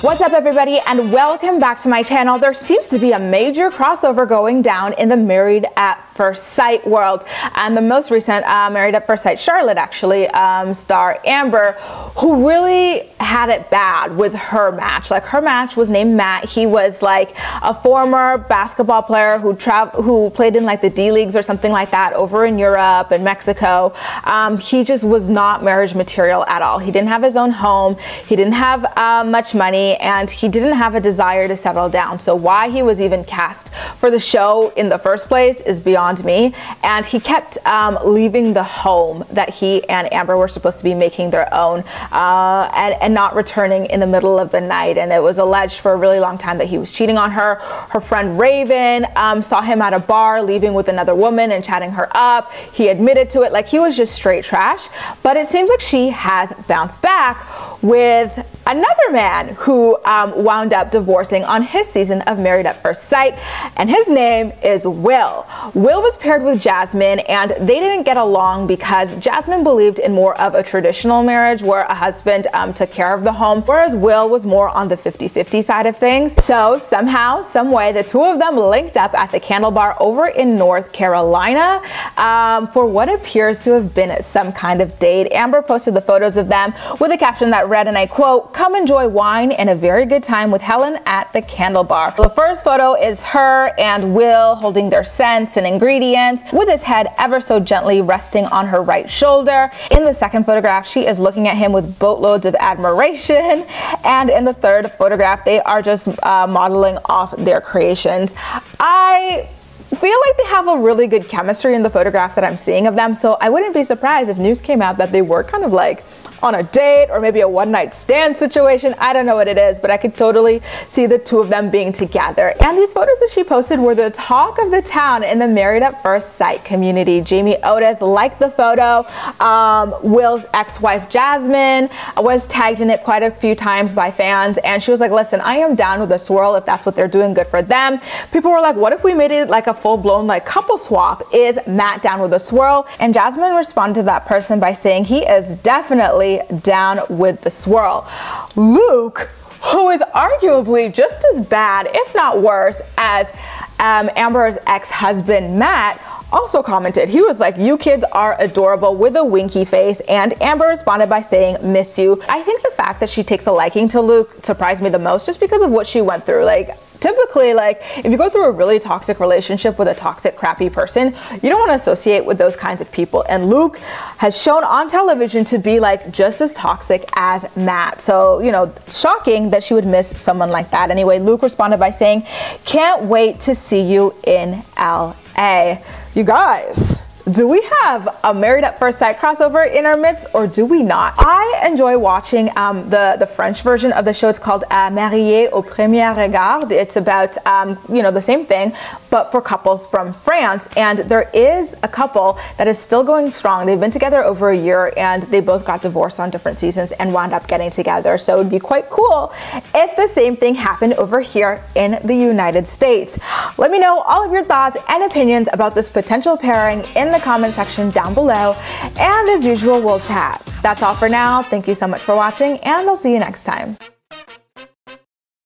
What's up everybody and welcome back to my channel. There seems to be a major crossover going down in the Married at First Sight world, and the most recent Married at First Sight Charlotte actually star Amber, who really had it bad with her match. Like, her match was named Matt. He was like a former basketball player who played in like the D leagues or something like that over in Europe and Mexico. He just was not marriage material at all. He didn't have his own home. He didn't have much money, and he didn't have a desire to settle down. So why he was even cast for the show in the first place is beyond me. And he kept leaving the home that he and Amber were supposed to be making their own and not returning in the middle of the night. And it was alleged for a really long time that he was cheating on her. Her friend Raven saw him at a bar leaving with another woman and chatting her up. He admitted to it. Like, he was just straight trash. But it seems like she has bounced back with another man who wound up divorcing on his season of Married at First Sight, and his name is Will. Will was paired with Jasmine, and they didn't get along because Jasmine believed in more of a traditional marriage where a husband took care of the home, whereas Will was more on the 50-50 side of things. So somehow, some way, the two of them linked up at the Candle Bar over in North Carolina for what appears to have been some kind of date. Amber posted the photos of them with a caption that read, and I quote, "Come enjoy wine and a very good time with Helen at the Candle Bar." The first photo is her and Will holding their scents and ingredients, with his head ever so gently resting on her right shoulder. In the second photograph, she is looking at him with boatloads of admiration. And in the third photograph, they are just modeling off their creations. I feel like they have a really good chemistry in the photographs that I'm seeing of them, so I wouldn't be surprised if news came out that they were kind of like on a date or maybe a one-night stand situation. I don't know what it is, but I could totally see the two of them being together. And these photos that she posted were the talk of the town in the Married at First Sight community. Jamie Otis liked the photo. Will's ex-wife Jasmine was tagged in it quite a few times by fans, and she was like, listen, I am down with a swirl if that's what they're doing, good for them. People were like, what if we made it like a full-blown like couple swap? Is Matt down with a swirl? And Jasmine responded to that person by saying he is definitely down with the swirl. Luke, who is arguably just as bad, if not worse, as Amber's ex-husband Matt, also commented. He was like, "You kids are adorable," with a winky face, and Amber responded by saying, "Miss you." I think the fact that she takes a liking to Luke surprised me the most, just because of what she went through. Like, typically, like, if you go through a really toxic relationship with a toxic, crappy person, you don't want to associate with those kinds of people. And Luke has shown on television to be like just as toxic as Matt. So, you know, shocking that she would miss someone like that. Anyway, Luke responded by saying, "Can't wait to see you in LA." You guys, do we have a Married at First Sight crossover in our midst, or do we not? I enjoy watching the French version of the show. It's called Marié au premier regard. It's about, you know, the same thing, but for couples from France. And there is a couple that is still going strong. They've been together over a year, and they both got divorced on different seasons and wound up getting together. So it would be quite cool if the same thing happened over here in the United States. Let me know all of your thoughts and opinions about this potential pairing in the comment section down below, and as usual, we'll chat. That's all for now. Thank you so much for watching, and I'll see you next time.